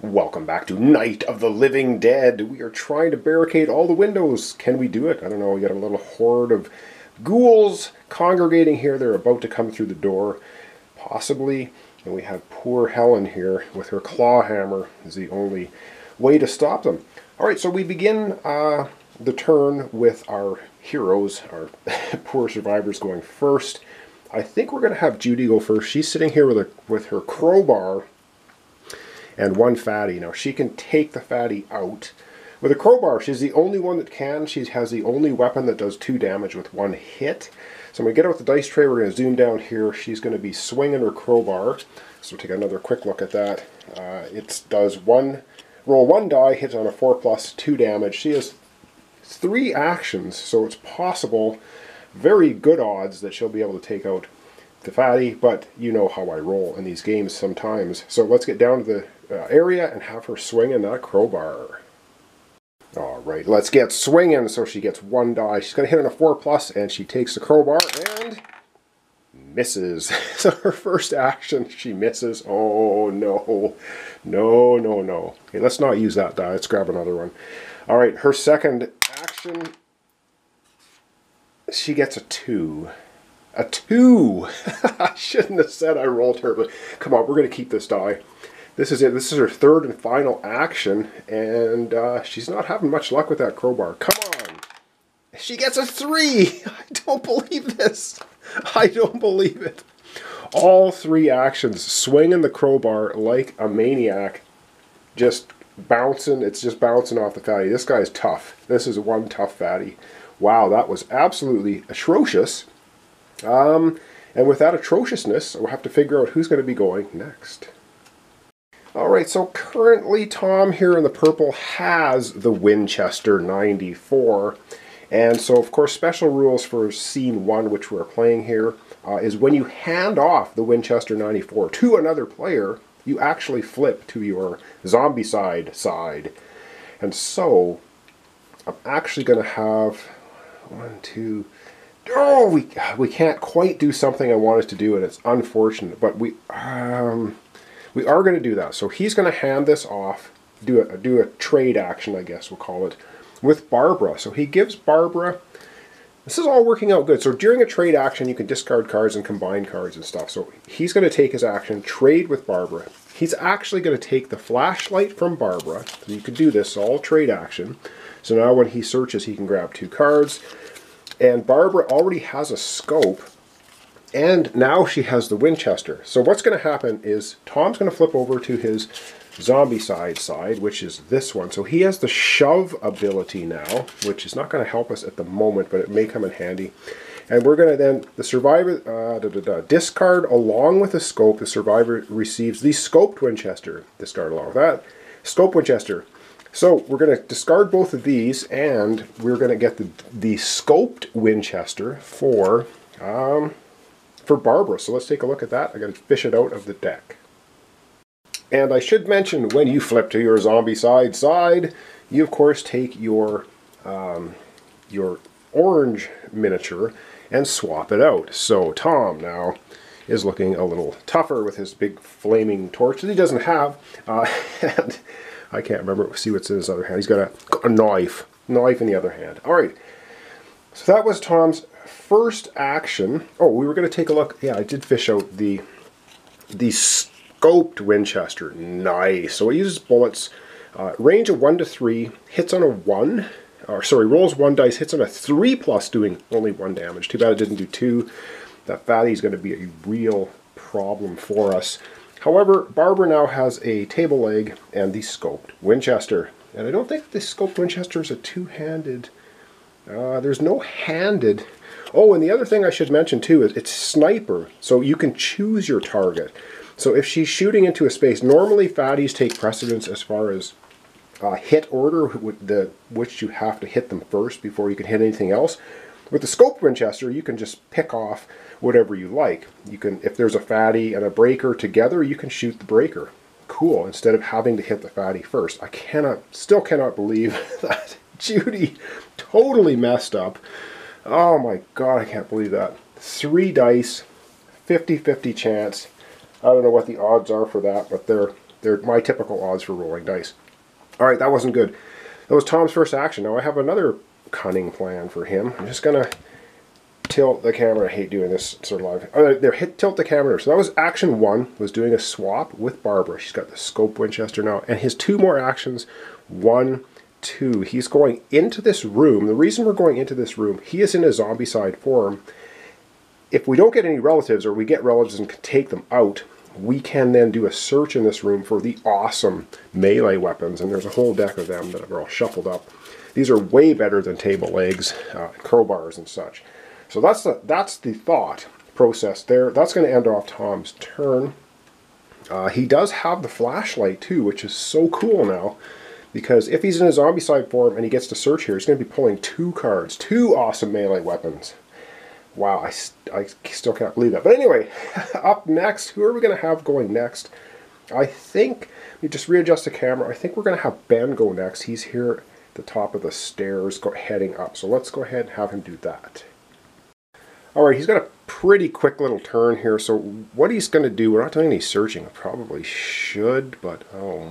Welcome back to Night of the Living Dead. We are trying to barricade all the windows. Can we do it? I don't know. We got a little horde of ghouls congregating here. They're about to come through the door, possibly. And we have poor Helen here with her claw hammer is the only way to stop them. Alright, so we begin the turn with our heroes, our poor survivors going first. I think we're going to have Judy go first. She's sitting here with her crowbar and one fatty. Now she can take the fatty out. With a crowbar, she's the only one that can. She has the only weapon that does 2 damage with 1 hit. So I'm going to get her with the dice tray. We're going to zoom down here. She's going to be swinging her crowbar. So we'll take another quick look at that. It does roll 1 die, hits on a 4+, 2 damage. She has 3 actions, so it's possible, very good odds, that she'll be able to take out the fatty, but you know how I roll in these games sometimes. So let's get down to the area and have her swinging that crowbar. Alright, let's get swinging. So she gets 1 die. She's going to hit on a 4+, and she takes the crowbar and misses. So her first action, she misses. Oh no. No, no, no. Okay, let's not use that die. Let's grab another one. Alright, her second action, she gets a 2. A 2! I shouldn't have said I rolled her, but come on, we're going to keep this die. This is it. This is her third and final action, and she's not having much luck with that crowbar. Come on! She gets a 3! I don't believe this. I don't believe it. All 3 actions, swinging the crowbar like a maniac, just bouncing. It's just bouncing off the fatty. This guy's tough. This is one tough fatty. Wow, that was absolutely atrocious. And with that atrociousness, we'll have to figure out who's going to be going next. Alright, so currently Tom here in the purple has the Winchester 94. And so, of course, special rules for scene 1, which we're playing here, is when you hand off the Winchester 94 to another player, you actually flip to your zombie side. And so, I'm actually going to have 1, 2... Oh, we can't quite do something I wanted to do, and it's unfortunate, but we are going to do that. So he's going to hand this off, do a trade action, I guess we'll call it, with Barbara. So he gives Barbara, this is all working out good. So during a trade action, you can discard cards and combine cards and stuff. So he's going to take his action, trade with Barbara. He's actually going to take the flashlight from Barbara. So you could do this, all trade action. So now when he searches, he can grab 2 cards. And Barbara already has a scope, and now she has the Winchester. So what's going to happen is Tom's going to flip over to his zombie side, which is this one. So he has the shove ability now, which is not going to help us at the moment, but it may come in handy. And we're going to then, the survivor, discard along with the scope. The survivor receives the scoped Winchester. Discard along with that. Scope Winchester. So we're going to discard both of these, and we're going to get the scoped Winchester for Barbara. So let's take a look at that. I got to fish it out of the deck. And I should mention, when you flip to your zombie side, you of course take your orange miniature and swap it out. So Tom now is looking a little tougher with his big flaming torch that he doesn't have, and I can't remember. See what's in his other hand. He's got a knife in the other hand. All right. So that was Tom's first action. Oh, we were going to take a look. Yeah, I did fish out the scoped Winchester. Nice. So it uses bullets. Range of 1 to 3. Hits on a 1. Or sorry, rolls 1 dice. Hits on a 3+, doing only 1 damage. Too bad it didn't do 2. That fatty's going to be a real problem for us. However, Barbara now has a table leg and the scoped Winchester. And I don't think the scoped Winchester is a 2-handed. There's no handed. Oh, and the other thing I should mention too is it's sniper. So you can choose your target. So if she's shooting into a space, normally fatties take precedence as far as hit order, which you have to hit them first before you can hit anything else. With the scoped Winchester, you can just pick off whatever you like. You can, if there's a fatty and a breaker together, you can shoot the breaker. Cool, instead of having to hit the fatty first. I still cannot believe that Judy totally messed up. Oh my god, I can't believe that. 3 dice, 50-50 chance. I don't know what the odds are for that, but they're They're my typical odds for rolling dice. All right, that wasn't good. That was Tom's first action. Now I have another cunning plan for him. I'm just going to tilt the camera. I hate doing this sort of live. Tilt the camera. So that was action 1, was doing a swap with Barbara. She's got the scope Winchester now. And his 2 more actions, 1, 2. He's going into this room. The reason we're going into this room, he is in a zombie-side form. If we don't get any relatives, or we get relatives and can take them out, we can then do a search in this room for the awesome melee weapons. And there's a whole deck of them that are all shuffled up. These are way better than table legs, crowbars and such. So that's the thought process there. That's going to end off Tom's turn. He does have the flashlight too, which is so cool now, because if he's in a zombie side form and he gets to search here, he's going to be pulling 2 cards, 2 awesome melee weapons. Wow, I still can't believe that. But anyway, up next, who are we going to have going next? I think, let me just readjust the camera. I think we're going to have Ben go next. He's here at the top of the stairs heading up. So let's go ahead and have him do that. Alright, he's got a pretty quick little turn here, so what he's going to do, we're not doing any searching, I probably should, but oh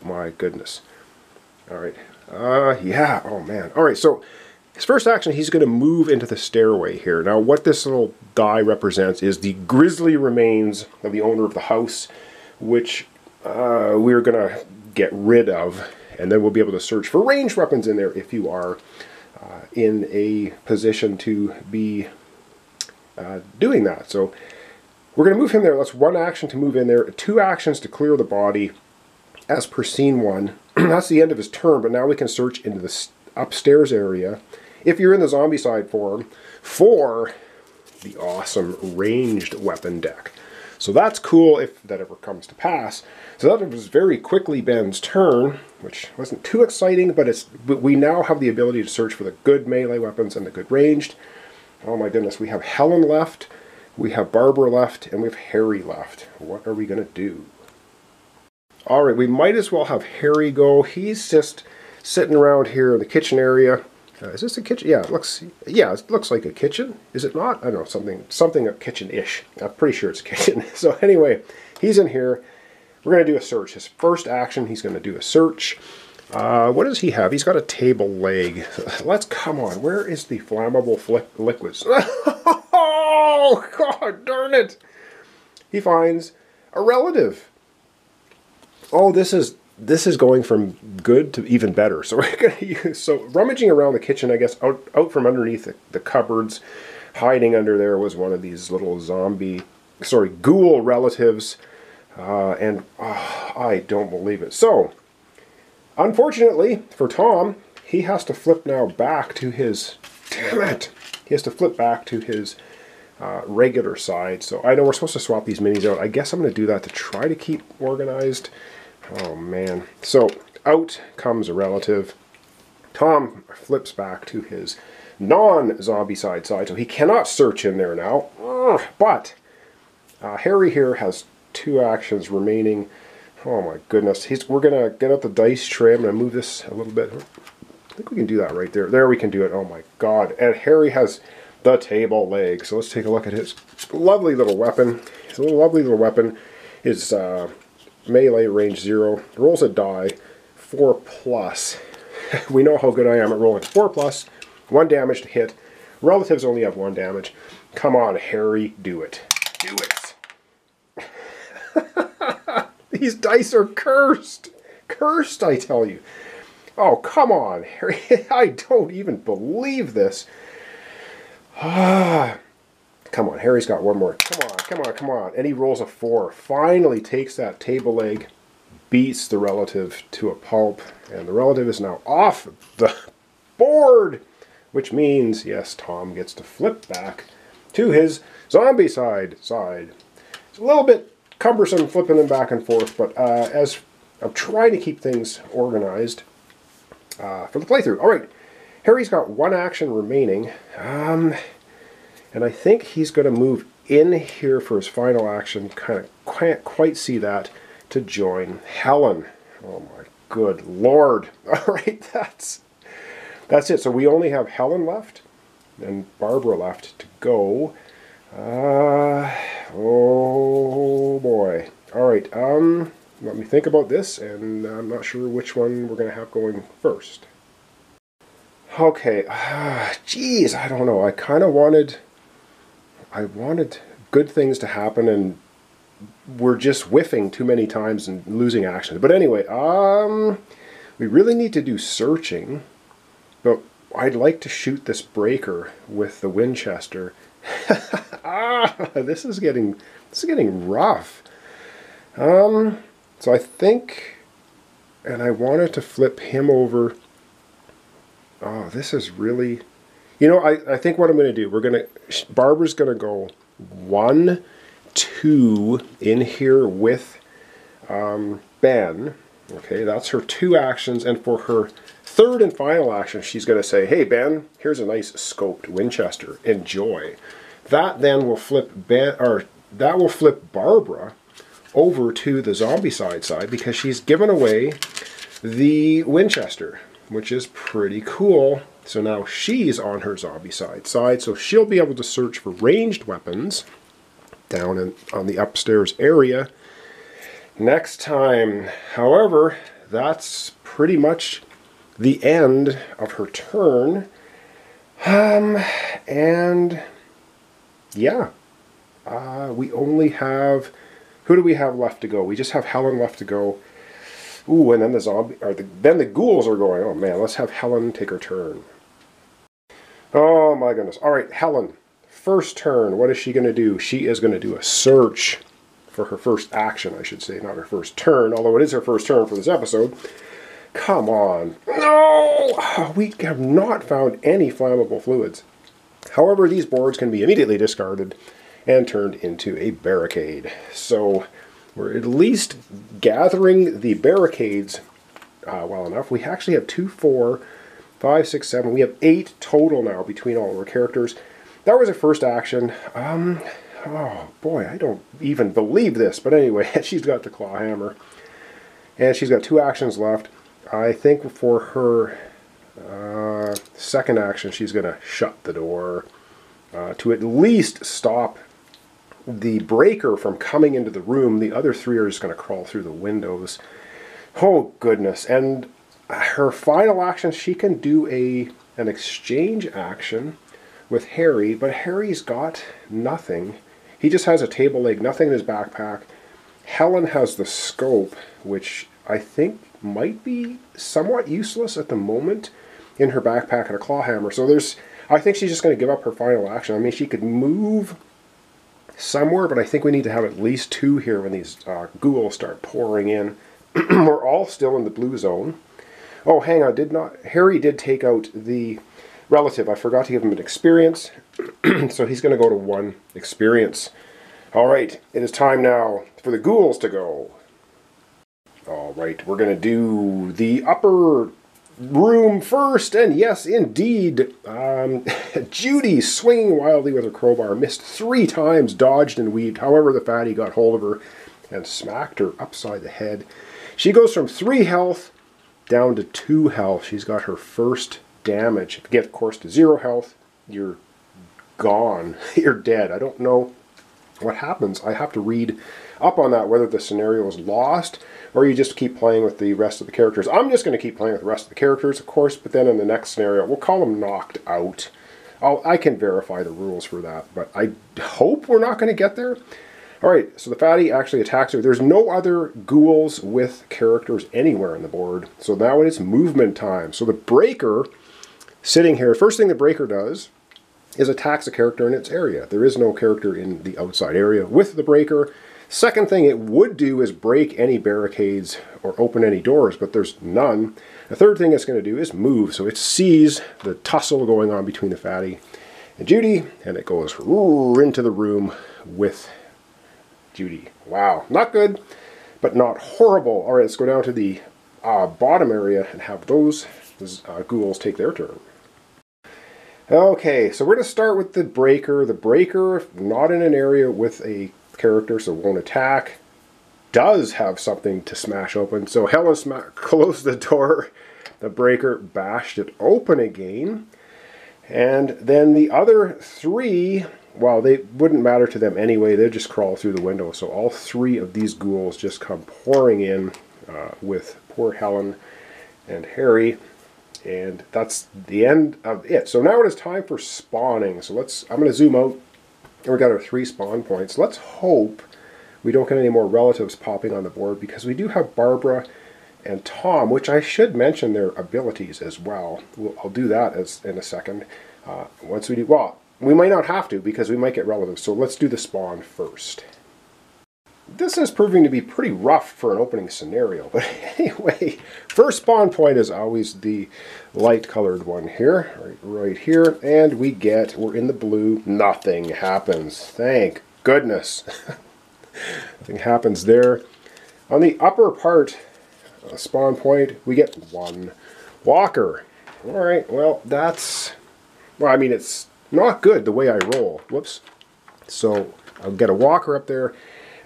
my goodness. Alright, yeah, oh man. Alright, so his first action, he's going to move into the stairway here. Now what this little die represents is the grisly remains of the owner of the house, which we're going to get rid of, and then we'll be able to search for ranged weapons in there if you are in a position to be doing that. So we're going to move him there. That's 1 action to move in there, 2 actions to clear the body as per scene 1. That's the end of his turn, but now we can search into the upstairs area if you're in the zombie side form for the awesome ranged weapon deck. So that's cool if that ever comes to pass. So that was very quickly Ben's turn, which wasn't too exciting, but we now have the ability to search for the good melee weapons and the good ranged. Oh my goodness, we have Helen left, we have Barbara left, and we have Harry left. What are we going to do? Alright, we might as well have Harry go. He's just sitting around here in the kitchen area. Is this a kitchen? Yeah, it looks like a kitchen. Is it not? I don't know, something a kitchen-ish. I'm pretty sure it's a kitchen. So anyway, he's in here. We're going to do a search. His first action, he's going to do a search. What does he have? He's got a table leg. Come on, where is the flammable liquids? Oh, God darn it! He finds a relative. Oh, this is going from good to even better. So we're going to use, so rummaging around the kitchen, I guess, out from underneath the cupboards, hiding under there was one of these little ghoul relatives, and I don't believe it. So, unfortunately for Tom, he has to flip now back to his, damn it, he has to flip back to his regular side. So I know we're supposed to swap these minis out. I guess I'm going to do that to try to keep organized. Oh man. So out comes a relative. Tom flips back to his non-zombie side, so he cannot search in there now. But Harry here has 2 actions remaining. Oh my goodness. We're going to get out the dice tray. I'm going to move this a little bit. I think we can do that right there. There we can do it. Oh my god. And Harry has the table leg. So let's take a look at his lovely little weapon. His lovely little weapon is melee range 0. Rolls a die 4+. We know how good I am at rolling 4+. 1 damage to hit. Relatives only have 1 damage. Come on, Harry, do it. Do it. These dice are cursed. Cursed, I tell you. Oh, come on, Harry. I don't even believe this. Come on, Harry's got 1 more. Come on, come on, come on. And he rolls a 4. Finally takes that table leg, beats the relative to a pulp, and the relative is now off the board, which means, yes, Tom gets to flip back to his zombie side. It's a little bit cumbersome flipping them back and forth, but as I'm trying to keep things organized for the playthrough. All right, Harry's got 1 action remaining, and I think he's going to move in here for his final action. Can't quite see that, to join Helen. Oh my good lord! All right, that's it. So we only have Helen left and Barbara left to go. Oh boy. All right. let me think about this, and I'm not sure which one we're going to have going first. Okay, geez, I don't know. I kind of wanted good things to happen, and we're just whiffing too many times and losing action. But anyway, we really need to do searching, but I'd like to shoot this breaker with the Winchester. This is getting rough. So I think, and I wanted to flip him over. Oh, this is really, I think what I'm going to do, Barbara's going to go 1, 2 in here with Ben. Okay, that's her 2 actions, and for her 3rd and final action, she's going to say, "Hey Ben, here's a nice scoped Winchester. Enjoy." That then will flip Barbara over to the zombie side because she's given away the Winchester, which is pretty cool. So now she's on her zombie side, so she'll be able to search for ranged weapons down on the upstairs area next time. However, that's pretty much the end of her turn. And yeah, we only have, who do we have left to go? We just have Helen left to go. Ooh, and then then the ghouls are going. Oh man, let's have Helen take her turn. Oh my goodness. All right, Helen, first turn. What is she going to do? She is going to do a search for her first action, I should say, not her first turn, although it is her first turn for this episode. Come on. No! We have not found any flammable fluids. However, these boards can be immediately discarded and turned into a barricade. So we're at least gathering the barricades well enough. We actually have 2, 4, 5, 6, 7. We have 8 total now between all of our characters. That was her first action. Oh boy, I don't even believe this. But anyway, she's got the claw hammer. And she's got 2 actions left. I think for her second action, she's going to shut the door to at least stop the breaker from coming into the room. The other 3 are just going to crawl through the windows. Oh goodness. And her final action, she can do an exchange action with Harry, but Harry's got nothing. He just has a table leg, nothing in his backpack. Helen has the scope, which I think might be somewhat useless at the moment, in her backpack, and a claw hammer. So I think she's just going to give up her final action. I mean, she could move somewhere, but I think we need to have at least 2 here when these ghouls start pouring in. We're all still in the blue zone. Oh, hang on, Harry did take out the relative. I forgot to give him an experience, so he's going to go to 1 experience. All right, it is time now for the ghouls to go. All right, we're going to do the upper room first, and yes, indeed, Judy, swinging wildly with her crowbar, missed 3 times, dodged and weaved. However, the fatty got hold of her and smacked her upside the head. She goes from 3 health down to 2 health. She's got her first damage. If you get, of course, to 0 health, you're gone. You're dead. I don't know what happens. I have to read up on that, whether the scenario is lost or you just keep playing with the rest of the characters. I'm just going to keep playing with the rest of the characters, of course, but then in the next scenario, we'll call them knocked out. I can verify the rules for that, but I hope we're not going to get there. All right, so the fatty actually attacks her. There's no other ghouls with characters anywhere on the board, so now it is movement time. So the breaker, sitting here, first thing the breaker does is attacks a character in its area. There is no character in the outside area with the breaker. Second thing it would do is break any barricades or open any doors, but there's none. The third thing it's going to do is move, so it sees the tussle going on between the fatty and Judy, and it goes into the room with Judy. Wow, not good, but not horrible. All right, let's go down to the bottom area and have those ghouls take their turn. Okay, so we're going to start with the breaker. The breaker, not in an area with a character, so won't attack, does have something to smash open. So Helen closed the door. The breaker bashed it open again. And then the other 3 well, they wouldn't matter to them anyway. They'd just crawl through the window. So all three of these ghouls just come pouring in with poor Helen and Harry. And that's the end of it. So now it is time for spawning. So I'm going to zoom out. And we've got our 3 spawn points. Let's hope we don't get any more relatives popping on the board, because we do have Barbara and Tom, which I should mention their abilities as well. I'll do that in a second. Once we do, well, we might not have to, because we might get relatives. So let's do the spawn first. This is proving to be pretty rough for an opening scenario, but anyway, first spawn point is always the light colored one here, right here, and we're in the blue. Nothing happens. Thank goodness. Nothing happens there. On the upper part, spawn point, we get 1 walker. All right, well, I mean, it's not good the way I roll. Whoops. So I'll get a walker up there.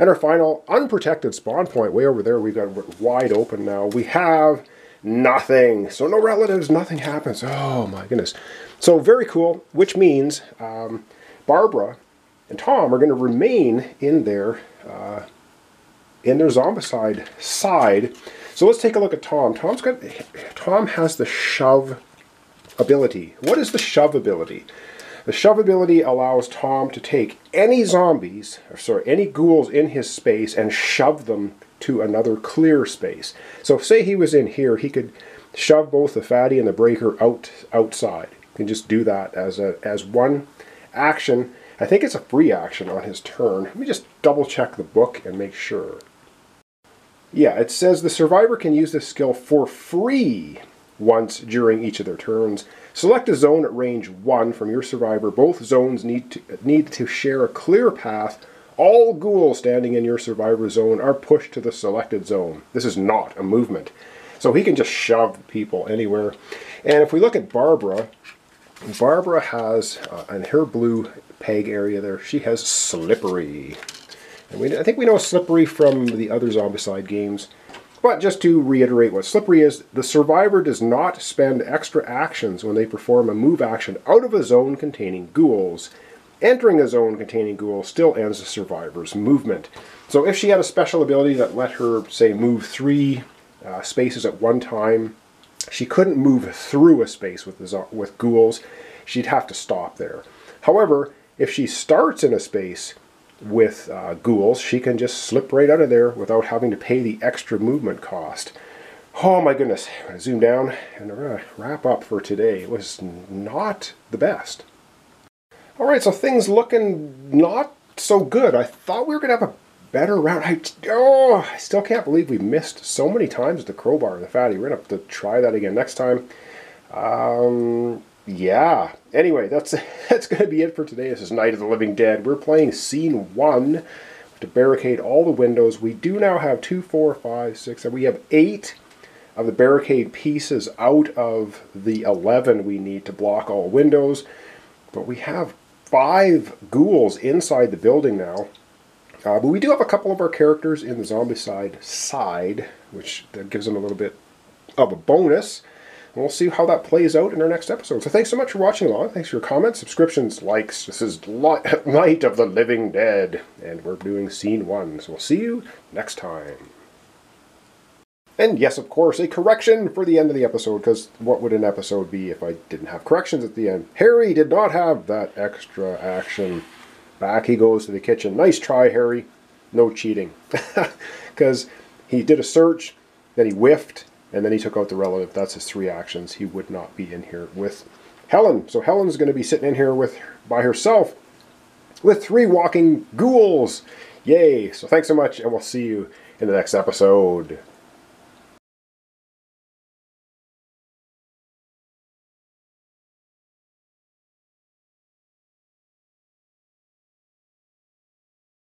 And our final unprotected spawn point way over there, we've got wide open now. We have nothing. So no relatives, nothing happens. Oh my goodness. So very cool, which means Barbara and Tom are going to remain in their zombicide side. So let's take a look at Tom. Tom has the shove ability. What is the shove ability? The shove ability allows Tom to take any any ghouls in his space and shove them to another clear space. So say he was in here, he could shove both the fatty and the breaker outside. He can just do that as one action. I think it's a free action on his turn. Let me just double check the book and make sure. Yeah, it says the survivor can use this skill for free once during each of their turns. Select a zone at range 1 from your survivor. Both zones need to share a clear path. All ghouls standing in your survivor zone are pushed to the selected zone. This is not a movement. So he can just shove people anywhere. And if we look at Barbara has, in her blue peg area there, she has Slippery. And I think we know Slippery from the other Zombicide games. But just to reiterate what Slippery is, the survivor does not spend extra actions when they perform a move action out of a zone containing ghouls. Entering a zone containing ghouls still ends the survivor's movement. So if she had a special ability that let her, say, move 3 spaces at one time, she couldn't move through a space with ghouls. She'd have to stop there. However, if she starts in a space with ghouls, she can just slip right out of there without having to pay the extra movement cost. Oh my goodness. I'm going to zoom down and wrap up for today. It was not the best. Alright, so things looking not so good. I thought we were going to have a better round. I still can't believe we missed so many times with the crowbar and the fatty. We're going to have to try that again next time. Yeah. Anyway, that's going to be it for today. This is Night of the Living Dead. We're playing Scene 1 to barricade all the windows. We do now have 2, 4, 5, 6, and we have 8 of the barricade pieces out of the 11 we need to block all windows. But we have 5 ghouls inside the building now. But we do have a couple of our characters in the Zombicide side, which gives them a little bit of a bonus. And we'll see how that plays out in our next episode. So thanks so much for watching along. Thanks for your comments, subscriptions, likes. This is Night of the Living Dead, and we're doing Scene 1. So we'll see you next time. And yes, of course, a correction for the end of the episode, because what would an episode be if I didn't have corrections at the end? Harry did not have that extra action. Back he goes to the kitchen. Nice try, Harry. No cheating. Because he did a search, then he whiffed, and then he took out the relative. That's his 3 actions. He would not be in here with Helen. So Helen's going to be sitting in here by herself with 3 walking ghouls. Yay. So thanks so much, and we'll see you in the next episode.